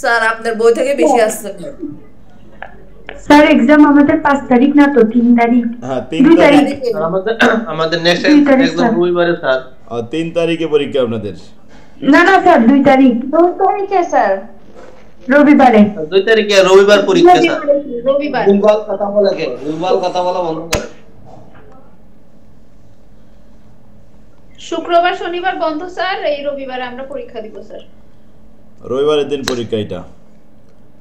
Sir আপনার বই থেকে বেশি আসছে স্যার एग्जाम আমাদের 5 তারিখ না তো 3 তারিখ হ্যাঁ 3 তারিখ আমাদের আমাদের নেক্সট একদম রবিবারে স্যার 3 তারিখে পরীক্ষা আপনাদের না না স্যার 2 তারিখ 2 তারিখে স্যার রবিবারে 2 তারিখে রবিবার পরীক্ষা স্যার রবিবার ভুলভাল কথা বলা কে ভুলভাল কথা বলা বন্ধ করো শুক্রবার শনিবার বন্ধ স্যার এই রবিবারে আমরা পরীক্ষা দিব স্যার রবিবারের দিন পরীক্ষা এটা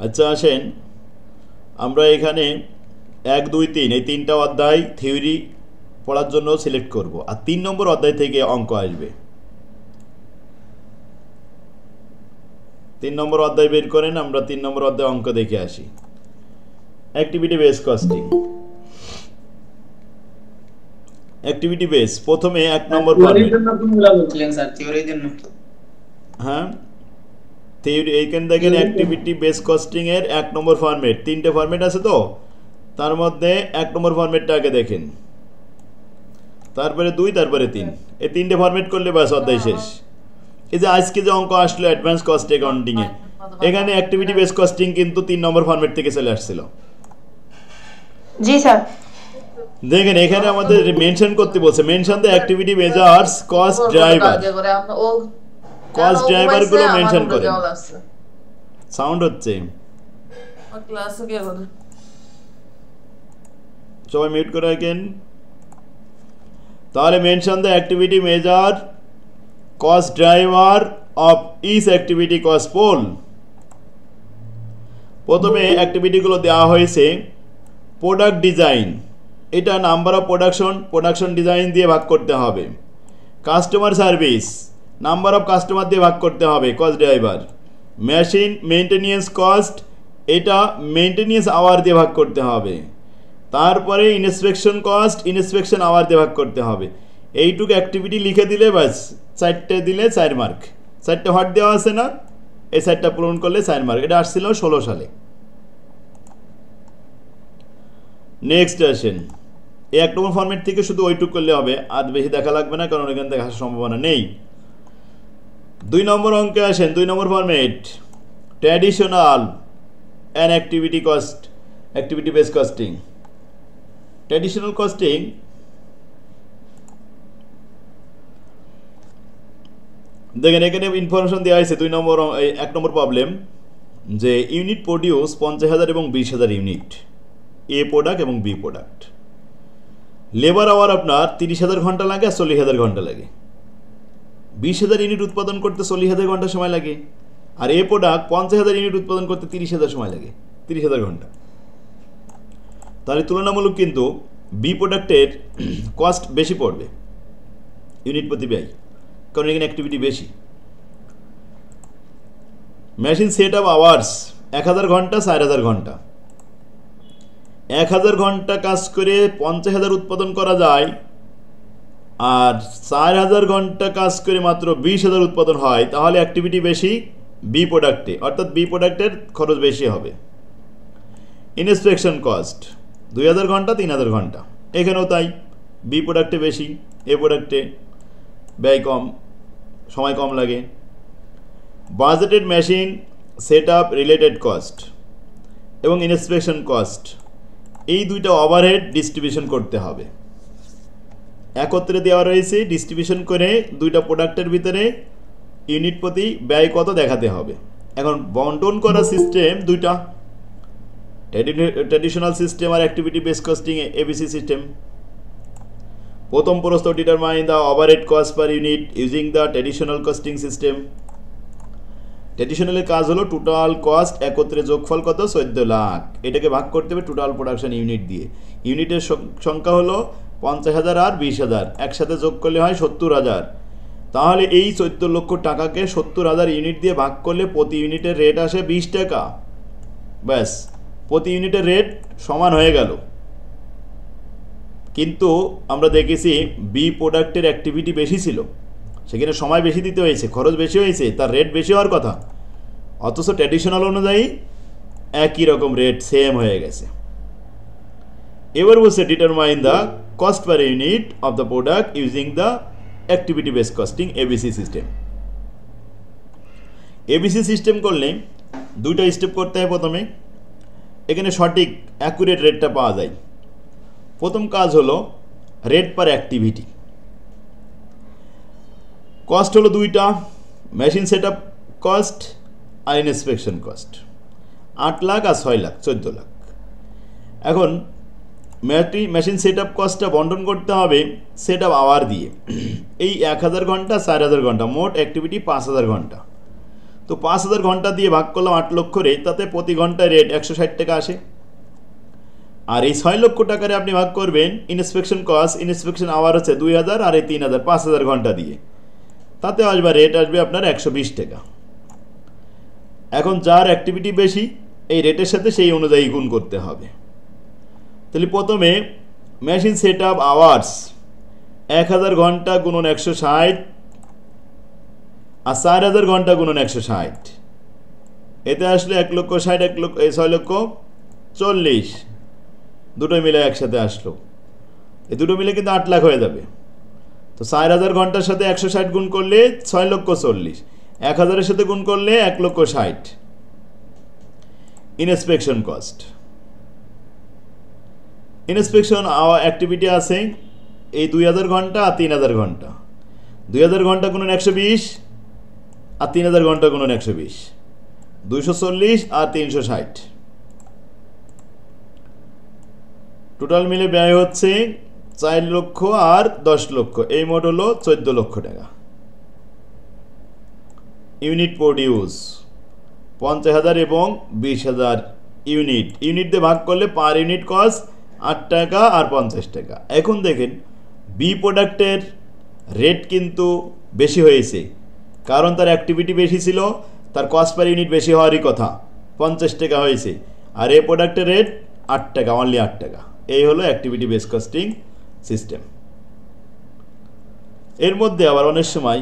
আচ্ছা আসেন আমরা এখানে 1 2 3 এই তিনটা অধ্যায় থিওরি পড়ার জন্য সিলেক্ট করব আর 3 নম্বর অধ্যায় থেকে অঙ্ক আসবে 3 নম্বর অধ্যায় বের করেন আমরা 3 নম্বর অধ্যায় অঙ্ক দেখে আসি activity base costing activity base প্রথমে 1 নম্বর ফরম্যাট জন্য কোনগুলা বলছিলেন স্যার থিওরির জন্য হ্যাঁ থিওরি এইখানে দেখেন অ্যাক্টিভিটি বেস কস্টিং এর 1 নম্বর ফরম্যাট তিনটে ফরম্যাট আছে তো তার মধ্যে 1 নম্বর ফরম্যাটটা আগে দেখেন তারপরে 2 তারপরে 3 এই তিনটে ফরম্যাট করলে বাস অধ্যায় শেষ এই যে আজকে যে অঙ্ক আসলো অ্যাডভান্স কস্ট অ্যাকাউন্টিং এ এখানে অ্যাক্টিভিটি বেস কস্টিং কিন্তু 3 নম্বর ফরম্যাট থেকে চলে আসছিল জি স্যার দেখেন এখানে আমাদের মেনশন করতে বলছে mention the activity measures cost driver cost driver গুলো মেনশন করেন সাউন্ড হচ্ছে ক্লাসে কি করে সবাই মিউট করে রাখেন তাহলে mention the activity measure cost driver of each activity cost pool প্রথমে অ্যাক্টিভিটিগুলো দেওয়া হয়েছে প্রোডাক্ট ডিজাইন এটা নাম্বার অফ প্রোডাকশন ডিজাইন দিয়ে ভাগ করতে হবে customer service number of customer দিয়ে ভাগ করতে হবে cost driver machine maintenance cost এটা মেইনটেনেন্স আওয়ার দিয়ে ভাগ করতে হবে তারপরে ইন্সপেকশন কস্ট ইন্সপেকশন আওয়ার দিয়ে ভাগ করতে হবে এইটুকু অ্যাক্টিভিটি লিখে দিলে বাস 4টে দিলে 4 মার্ক 4টে হট দেওয়া আছে না এই 4টা পূরণ করলে 4 মার্ক এটা আসছিল 16 সালে নেক্সট আসেন এই 1 নম্বর ফরম্যাট থেকে শুধু ওইটুকু করলে হবে আর বেশি দেখা লাগবে না কারণ এখান থেকে আসার সম্ভাবনা নেই 2 নম্বর অঙ্কে আসেন 2 number format traditional and activity cost activity base costing traditional costing দেখেন এখানে ইনফরমেশন দেওয়া হয়েছে 2 নম্বর 1 নম্বর প্রবলেম যে ইউনিট প্রডিউস 50,000 এবং 20,000 ইউনিট এ প্রোডাক্ট এবং বি প্রোডাক্ট লেবার আওয়ার আপনার 30,000 ঘন্টা লাগে আর 40,000 ঘন্টা লাগে 20,000 ইউনিট উৎপাদন করতে 40,000 ঘন্টা সময় লাগে আর এ প্রোডাক্ট 50,000 ইউনিট উৎপাদন করতে 30,000 সময় লাগে 30,000 ঘন্টা তাহলে তুলনামূলক কিন্তু বি প্রোডাক্টের কস্ট বেশি পড়বে ইউনিট প্রতি ব্যয় কারণ এখানে অ্যাক্টিভিটি বেশি মেশিন সেট আপ আওয়ার্স 1000 ঘন্টা 4000 ঘন্টা 1000 ঘন্টা কাজ করে 50,000 উৎপাদন করা যায় আর 4000 ঘন্টা কাজ করে মাত্র 20,000 উৎপাদন হয় তাহলে অ্যাক্টিভিটি বেশি বি প্রোডাক্টে অর্থাৎ বি প্রোডাক্টের খরচ বেশি হবে ইন্সপেকশন কস্ট 2000 ঘন্টা 3000 ঘন্টা এখানেও তাই বি প্রোডাক্টে বেশি এ প্রোডাক্টে ব্যয় কম সময় কম লাগে budgeted machine set up related cost এবং ইন্সপেকশন কস্ট এই দুইটা ওভারহেড ডিস্ট্রিবিউশন করতে হবে একত্রে দেওয়া রয়েছে ডিস্ট্রিবিউশন করে দুইটা প্রোডাক্টের ভিতরে ইউনিট প্রতি ব্যয় কত দেখাতে হবে এখন বন্টন করা সিস্টেম দুইটা ট্র্যাডিশনাল সিস্টেম আর activity base costing ABC system প্রথম প্রশ্ন determine the overhead cost per unit using the traditional costing system ট্র্যাডিশনালের কাজ হলো টোটাল কস্ট একত্রে যোগফল কত 14 লাখ এটাকে ভাগ করতে হবে টোটাল প্রোডাকশন ইউনিট দিয়ে ইউনিটের সংখ্যা হলো 50,000 আর 20,000 একসাথে যোগ করলে হয় 70,000 তাহলে এই 14 লক্ষ টাকাকে 70,000 ইউনিট দিয়ে ভাগ করলে প্রতি ইউনিটের রেট আসে 20 টাকা ব্যাস প্রতি ইউনিটের রেট সমান হয়ে গেল কিন্তু আমরা দেখেছি বি প্রোডাক্টের অ্যাক্টিভিটি বেশি ছিল সেখানে সময় বেশি দিতে হয়েছে খরচ বেশি হয়েছে তার রেট বেশি হওয়ার কথা অথচ ট্র্যাডিশনাল অনুযায়ী একই রকম রেট সেম হয়ে গেছে এবার বলছে determine the cost per unit of the product using the activity base costing ABC system ABC system করলে দুইটা স্টেপ করতে হয় প্রথমে, এখানে সঠিক অ্যাকুরেট রেটটা পাওয়া যায়। প্রথম কাজ হলো রেট পার অ্যাক্টিভিটি। কস্ট হলো দুইটা, মেশিন সেট আপ কস্ট আর ইন্সপেকশন কস্ট, 8 লাখ আর 6 লাখ, 14 লাখ। এখন মেশিন সেট আপ কস্টটা বন্টন করতে হবে সেট আপ আওয়ার দিয়ে। এই 1000 ঘন্টা 4000 ঘন্টা, মোট অ্যাক্টিভিটি 5000 ঘন্টা। তো 5000 ঘন্টা দিয়ে ভাগ করলাম 8 লক্ষ রেট, তাতে প্রতি ঘন্টায় রেট 160 টাকা আসে। আর এই 6 লক্ষ টাকারে আপনি ভাগ করবেন ইন্সপেকশন কস্ট, ইন্সপেকশন আওয়ার হচ্ছে 2000 আর এই 3000, 5000 ঘন্টা দিয়ে, তাতে আসবে রেট আসবে আপনার 120 টাকা। এখন যার অ্যাক্টিভিটি বেশি এই রেটের সাথে সেই অনুযায়ী গুণ করতে হবে। তাহলে প্রথমে মেশিন সেট আপ আওয়ার্স 1000 ঘন্টা গুণন 160 আর 4000 ঘন্টা গুণন 160, এতে আসলে 1 লক্ষ 60, 6 লক্ষ 40, দুটোই মিলে একসাথে আসলো। এই দুটো মিলে কিন্তু 8 লাখ হয়ে যাবে। তো 4000 ঘন্টার সাথে 160 গুণ করলে 6 লক্ষ 40, 1000-এর সাথে গুণ করলে 1 লক্ষ 60 ইন্সপেকশন কস্ট। ইন্সপেকশন অ্যাক্টিভিটি আছে এই 2000 ঘন্টা আর 3000 ঘন্টা, 2000 ঘন্টা গুণন 120 আর 3000 ঘন্টা গুণন 120, 240 আর 360, টোটাল মিলে ব্যয় হচ্ছে 4 লক্ষ আর 10 লক্ষ, এই মোট হলো 14 লক্ষ টাকা। ইউনিট প্রডিউস 50,000 এবং 20,000 ইউনিট, ইউনিট দিয়ে ভাগ করলে পার ইউনিট কস্ট 8 টাকা আর 50 টাকা। এখন দেখেন বি প্রোডাক্টের রেট কিন্তু বেশি হয়েছে, কারণ তার অ্যাক্টিভিটি বেশি ছিল, তার কস্ট পার ইউনিট বেশি হওয়ারই কথা, 50 টাকা হয়েছে। আর এ প্রোডাক্টের রেট 8 টাকা, অনলি 8 টাকা। এই হলো অ্যাক্টিভিটি বেস কস্টিং সিস্টেম। এর মধ্যে আবার অনেক সময়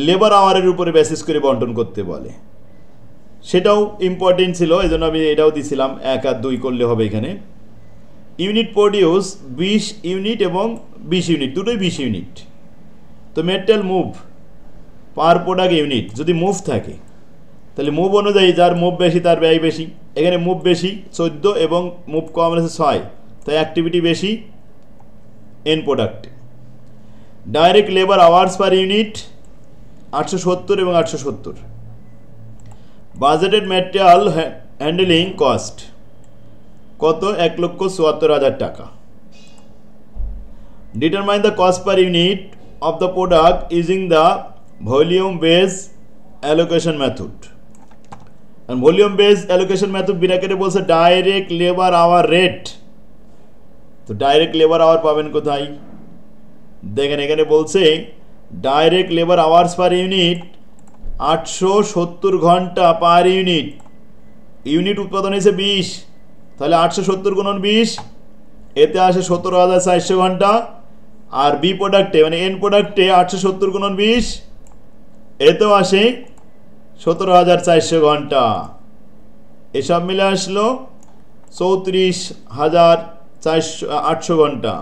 লেবার আওয়ারের উপরে বেসিস করে বন্টন করতে বলে, সেটাও ইম্পর্টেন্ট ছিল, এই জন্য আমি এটাও দিছিলাম 1 আর 2 করলে হবে। এখানে ইউনিট প্রডিউস 20 ইউনিট এবং 20 ইউনিট, দুটোই 20 ইউনিট। তো মেটেরিয়াল মুভ পার প্রোডাক্ট ইউনিট যদি মুভ থাকে, তাহলে মুভ অনুযায়ী যার মুভ বেশি তার ব্যয় বেশি। এখানে মুভ বেশি 14 এবং মুভ কম আছে 6, তাই অ্যাক্টিভিটি বেশি এন প্রোডাক্টে। Direct labour hours per unit 870 এবং 870। বাজেটেড ম্যাটেরিয়াল হ্যান্ডলিং কস্ট কত? 1,74,000 টাকা। Determine the cost per unit of the product using the volume base allocation method. Volume base allocation method ব্র্যাকেটে বলছে ডাইরেক্ট লেবার আওয়ার রেট। তো direct labour hour পাবেন কোথায়? দেখেন এখানে বলছে direct labour hours per unit 870 ঘন্টা পার ইউনিট। ইউনিট উৎপাদন হয়েছে 20, তাহলে 870 গুণন 20, এতে আসে 17,400 ঘন্টা। আর বি প্রোডাক্টে মানে এন প্রোডাক্টে 870 গুণন 20, এতেও আসে 17,400 ঘন্টা। এসব মিলে আসলো 34,800 ঘন্টা।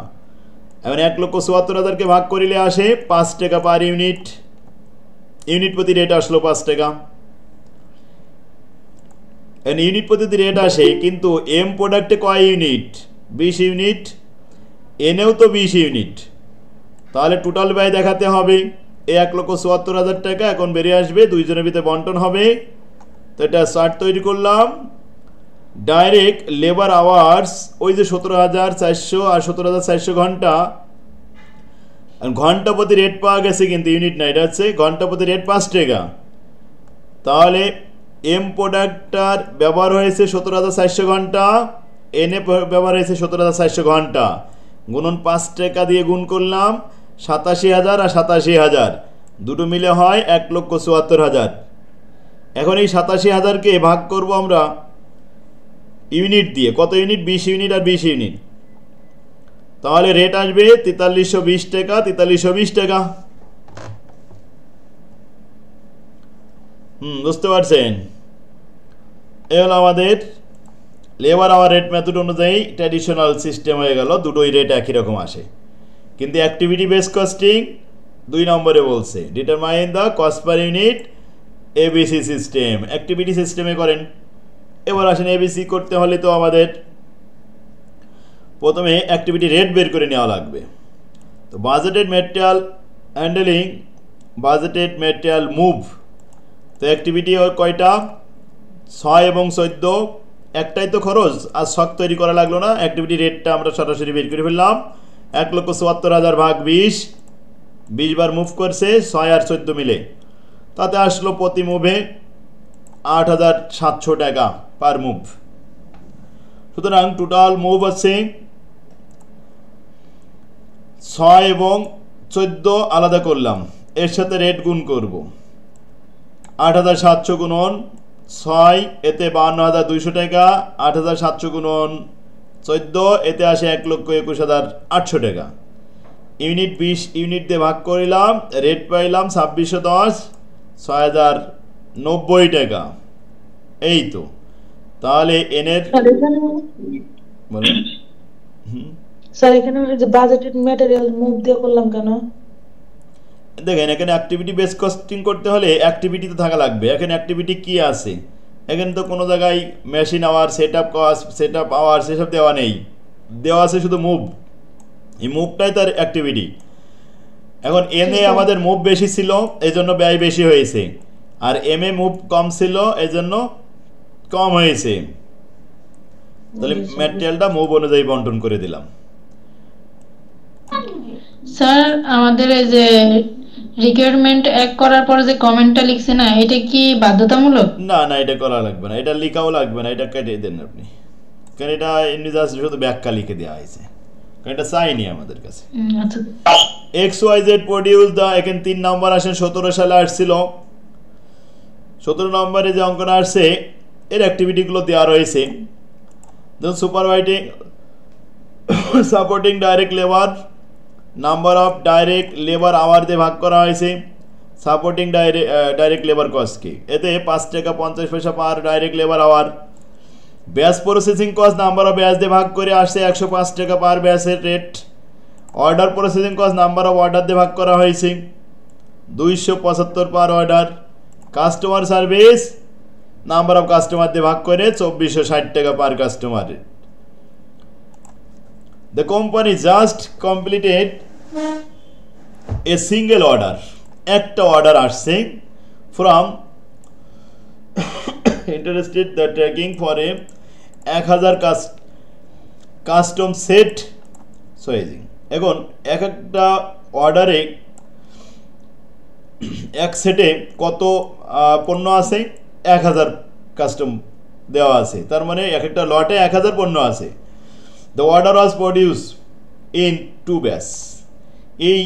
এখন 1,74,000-কে ভাগ করিলে আসে 5 টাকা পার ইউনিট, ইউনিট প্রতি রেট আসলো 5 টাকা। ইউনিট প্রতি রেট আসে, কিন্তু এম প্রোডাক্টে কয় ইউনিট? 20 ইউনিট, এনেও তো 20 ইউনিট, তাহলে টোটাল ব্যয় দেখাতে হবে। এই 1,74,000 টাকা এখন বেরিয়ে আসবে, দুইজনের ভিতরে বন্টন হবে। তো এটা চার্ট তৈরি করলাম। ডাইরেক্ট লেবার আওয়ার্স ওই যে 17,400 আর 17,400 ঘন্টা, ঘন্টা প্রতি রেট পাওয়া গেছে, কিন্তু ইউনিট না, এটা হচ্ছে ঘন্টা প্রতি রেট 5 টাকা। তাহলে এম প্রোডাক্টটার ব্যবহার হয়েছে 17,400 ঘন্টা, এনে ব্যবহার হয়েছে 17,400 ঘন্টা, গুণন 5 টাকা দিয়ে গুণ করলাম 87,000 আর 87,000, দুটো মিলে হয় 1,74,000। এখন এই 87,000-কে ভাগ করব আমরা ইউনিট দিয়ে। কত ইউনিট? 20 ইউনিট আর 20 ইউনিট, তাহলে রেট আসবে 4320 টাকা, 4320 টাকা। বুঝতে পারছেন? এ হলো আমাদের লেবার আওয়ার রেট মেথড অনুযায়ী ট্র্যাডিশনাল সিস্টেম হয়ে গেল, দুটোই রেট একই রকম আসে। কিন্তু অ্যাক্টিভিটি বেস কস্টিং 2 নম্বরে বলছে determine the cost per unit ABC system, activity সিস্টেমে করেন। এবার আসেন এবিসি করতে হলে তো আমাদের প্রথমে অ্যাক্টিভিটি রেট বের করে নেওয়া লাগবে। তো budgeted material handling, budgeted material move. তো অ্যাক্টিভিটি কয়টা? 6 এবং 14, একটাই তো খরচ, আর শখ তৈরি করা লাগলো না। অ্যাক্টিভিটি রেটটা আমরা সরাসরি বের করে ফেললাম। 1,74,000 ভাগ 20, 20 বার মুভ করছে 6 আর 14 মিলে, তাতে আসলো প্রতি মুভে 8,700 টাকা পার মুভ। সুতরাং টোটাল মুভ আছে 6 এবং 14 আলাদা করলাম, এর সাথে রেট গুণ করব। 8,700 গুণন 6, এতে 52,200 টাকা। 8,700 গুণন 14, এতে আসে 1,21,800 টাকা। ইউনিট 20 ইউনিট দিয়ে ভাগ করিলাম, রেট পাইলাম 2610, 6,090 টাকা। এই তো, তাহলে এনের বলুন। স্যার এখানে যে বাজেটেড ম্যাটেরিয়াল মুভ দিয়ে করলাম কেন? দেখেন এখানে অ্যাক্টিভিটি বেস কস্টিং করতে হলে অ্যাক্টিভিটি তো থাকা লাগবে। এখানে অ্যাক্টিভিটি কি আছে? এখানে তো কোনো জায়গায় machine hour, set up cost, set up hour সেসব দেওয়া নেই, দেওয়া আছে শুধু মুভ। এই মুভটাই তার অ্যাক্টিভিটি। এখন এনে আমাদের মুভ বেশি ছিল, এই জন্য ব্যয় বেশি হয়েছে, আর এম এ মুভ কম ছিল, এই জন্য কম হয়েছে। তাহলে ম্যাটেরিয়ালটা মুভ অনুযায়ী বন্টন করে দিলাম। স্যার আমাদের এই যে রিকোয়ারমেন্ট এক করার পরে যে কমেন্টটা লিখছে না, এটা কি বাধ্যতামূলক? না না, এটা করা লাগবে না, এটা লেখাও লাগবে না, এটা কেটে দেন আপনি, কারণ এটা এমনি জাস্ট শুধু ব্যাখ্যা লিখে দেওয়া হয়েছে, কারণ এটা চাইনি আমাদের কাছে। আচ্ছা। XYZ প্রডিউস দ্য, এখানে 3 নম্বর আসেন, 17 সালে আসছিল। 17 নম্বরে যে অঙ্কটা আসছে এর অ্যাক্টিভিটিগুলো দেওয়া রয়েছে। যেমন supervising supporting direct labour, number of direct labour hour দিয়ে ভাগ করা হয়েছে। সাপোর্টিং ডাইরেক্ট লেবার কস্টকে, এতে 5 টাকা 50 পয়সা per direct labour hour. Batch processing cost number of batch দিয়ে ভাগ করে আসছে 105 টাকা পার ব্যাচের rate. Order processing cost number of order দিয়ে ভাগ করা হয়েছে 275 per order. Customer service number of customer দিয়ে ভাগ করে 2460 টাকা per customer. The company just completed a single order, একটা অর্ডার আসছে from interested the tracking for a 1000 custom set sizing. এখন একটা অর্ডারে এক সেটে কত পণ্য আছে? 1000 কাস্টম দেওয়া আছে, তার মানে একটা লটে 1000 পণ্য আছে। The order was produced in 2 batch. এই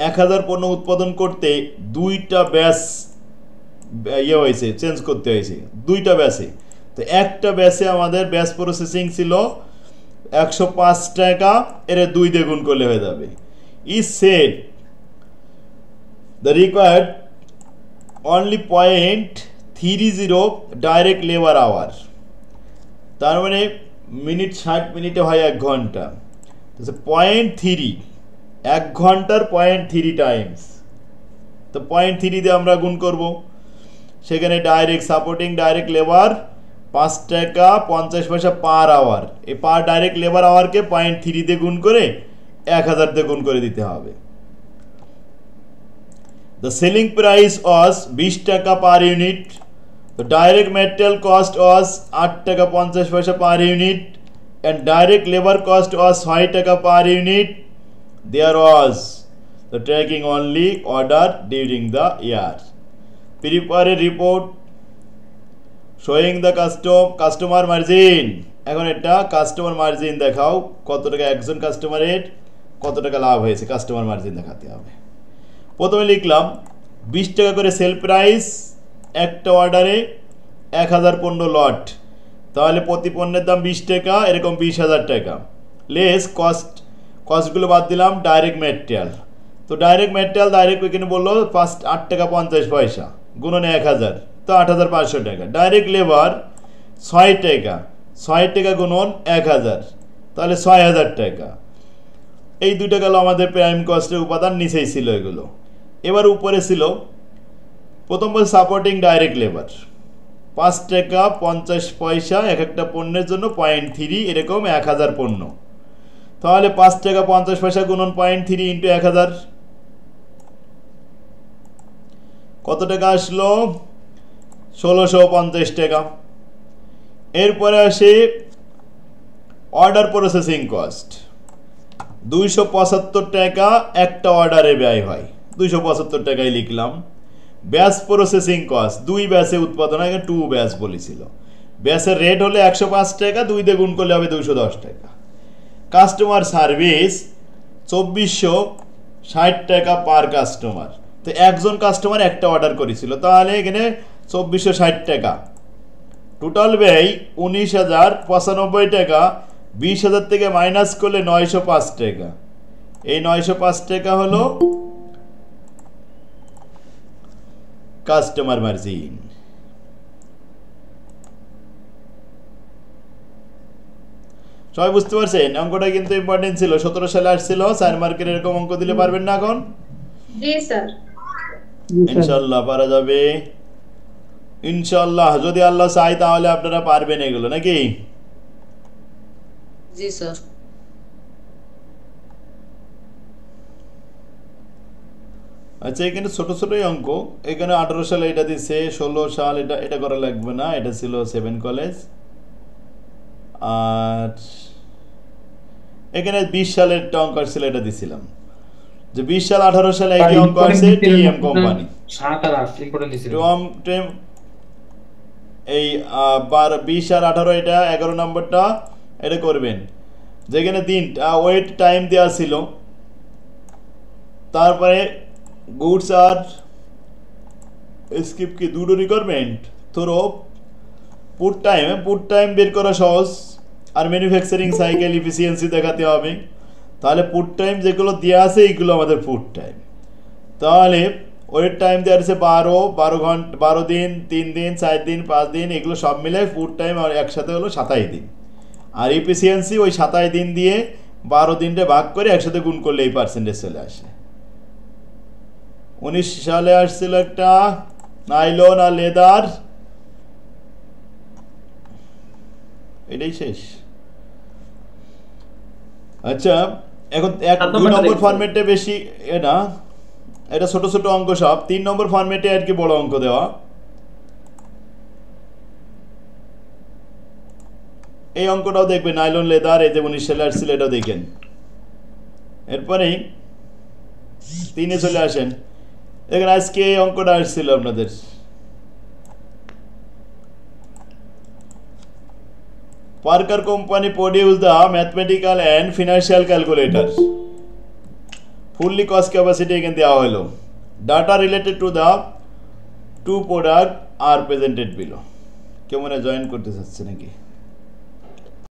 1000 পণ্য উৎপাদন করতে 2টা ব্যাচ হয়েছে, চেঞ্জ করতে হয়েছে 2টা ব্যাচে। তো একটা ব্যাচে আমাদের ব্যাচ প্রসেসিং ছিল 105 টাকা, এর 2 দিয়ে গুণ করলে হয়ে যাবে। Is said the required only 0.30 direct labour hour, তার মানে মিনিট 60 মিনিটে হয় 1 ঘন্টা। 0.3, 1 ঘন্টার 0.3 টাইমস, তো 0.3 দিয়ে আমরা গুণ করব। সেখানে ডাইরেক্ট সাপোর্টিং ডাইরেক্ট লেবার 5 টাকা 50 পয়সা পার আওয়ার, এই পার ডাইরেক্ট লেবার আওয়ারকে 0.3 দিয়ে গুণ করে 1000 দিয়ে গুণ করে দিতে হবে। The selling price was 20 টাকা per unit. The direct material cost was 8 টাকা 50 পয়সা per unit and direct labor cost was 6 টাকা per unit. There was the tracking only order during the year. Prepare a report showing the customer margin. এখন এটা customer margin দেখাও, কত টাকা একজন কাস্টমারের কত টাকা লাভ হয়েছে, কাস্টমার মার্জিন দেখাতে হবে। প্রথমে লিখলাম 20 টাকা করে সেল প্রাইস, একটা অর্ডারে 1000 পণ্য লট, তাহলে প্রতি পণ্যের দাম 20 টাকা, এরকম 20,000 টাকা। লেস কস্টগুলো বাদ দিলাম। ডাইরেক্ট ম্যাটেরিয়াল, তো ডাইরেক্ট ম্যাটেরিয়াল ডাইরেক্ট এখানে বললো ফার্স্ট 8 টাকা 50 পয়সা গুণন 1000, তো 8500 টাকা। ডাইরেক্ট লেবার 6 টাকা, 6 টাকা গুণন 1000, তাহলে 6000 টাকা। এই 2 টাকা হলো আমাদের প্রাইম কস্টের উপাদান, নিচেই ছিল এগুলো। এবার উপরে ছিল প্রথম বল সাপোর্টিং ডাইরেক্ট লেবার 5 টাকা 50 পয়সা এক একটা পণ্যের জন্য 0.3 এরকম 1000 পণ্য, তাহলে 5 টাকা 50 পয়সা গুণন 0.3 ইন্টু 1000 কত টাকা আসলো? 1650 টাকা। এরপরে আসে অর্ডার প্রসেসিং কস্ট 275 টাকা একটা অর্ডারে ব্যয় হয়, 275 টাকায় লিখলাম। ব্যাচ প্রসেসিং কস্ট 2 ব্যাচে উৎপাদন হয়, 2 ব্যাচ বলেছিল। ব্যাচের রেট হলে 105 টাকা, 2 দিয়ে গুণ করলে হবে 210 টাকা। কাস্টমার সার্ভিস 2460 টাকা পার কাস্টমার, তো একজন কাস্টমার একটা অর্ডার করেছিল, তাহলে এখানে 2460 টাকা। টোটাল ব্যয় 19,095 টাকা, 20,000 থেকে মাইনাস করলে 905 টাকা। এই 905 টাকা হলো কাস্টমার মার্জিন। সবাই বুঝতে পারছেন? অঙ্কটা কিন্তু ইম্পর্টেন্ট ছিল, 17 সালে আসছিল। 4 মার্কের এরকম অঙ্ক দিলে পারবেন না এখন? জি স্যার, ইনশাআল্লাহ পারা যাবে, ইনশাআল্লাহ। যদি আল্লাহ চায় তাহলে আপনারা পারবেন এগুলো, নাকি? জি স্যার। আচ্ছা, এখানে ছোট ছোটই অঙ্ক। এখানে 18 সালে এটা দিচ্ছে, 16 সাল এটা করা লাগবে না, এটা ছিল 7 কলেজ। আর এখানে 20 সালের অঙ্ক ছিল, এটা দিছিলাম যে 20 সাল 18 সালে একই অঙ্ক আছে টিএম কোম্পানি। 7 আর 8 ইম্পর্টেন্ট দিছিল। এই 20 আর 18 এটা 11 নম্বরটা এটা করবেন, যেখানে দিন ওয়েট টাইম দেওয়া ছিল, তারপরে গুডস আর স্কিপ কি দুটো রিকোয়ারমেন্ট, ধরো পুট টাইম বের করা সহজ, আর ম্যানুফ্যাকচারিং সাইকেল এফিসিয়েন্সি দেখাতে হবে। তাহলে পুট টাইম যেগুলো দেওয়া আছে এইগুলো আমাদের পুট টাইম। তাহলে ওয়েট টাইম দেওয়া আছে 12 ঘন্টা, 12 দিন, 3 দিন, 4 দিন, 5 দিন, এগুলো সব মিলে পুট টাইম আর একসাথে হলো 27 দিন। আর এফিসিয়েন্সি ওই 27 দিন দিয়ে 12 দিনটা ভাগ করে একসাথে গুণ করলে এই পার্সেন্টেজ চলে আসে। 19 সালে আসছিল একটা নাইলন আর লেদার, এটাই শেষ। আচ্ছা, এখন 2 নম্বর ফরম্যাটে বেশি না, এটা ছোট ছোট অঙ্ক সব। 3 নম্বর ফরম্যাটে আর কি বড় অঙ্ক দেওয়া। এই অঙ্কটাও দেখবে, নাইলন লেদার, এই যে 19 সালে আসছিল, এটাও দেখেন। এরপরে 3-এ চলে আসেন। এখানে আজকে এই অঙ্কটা আসছিল আপনাদের, Parker company produce the mathematical and financial calculator, fully cost capacity এখানে দেওয়া হলো। Data related to the 2 product R presented below. কেউ মনে জয়েন করতে চাচ্ছে নাকি?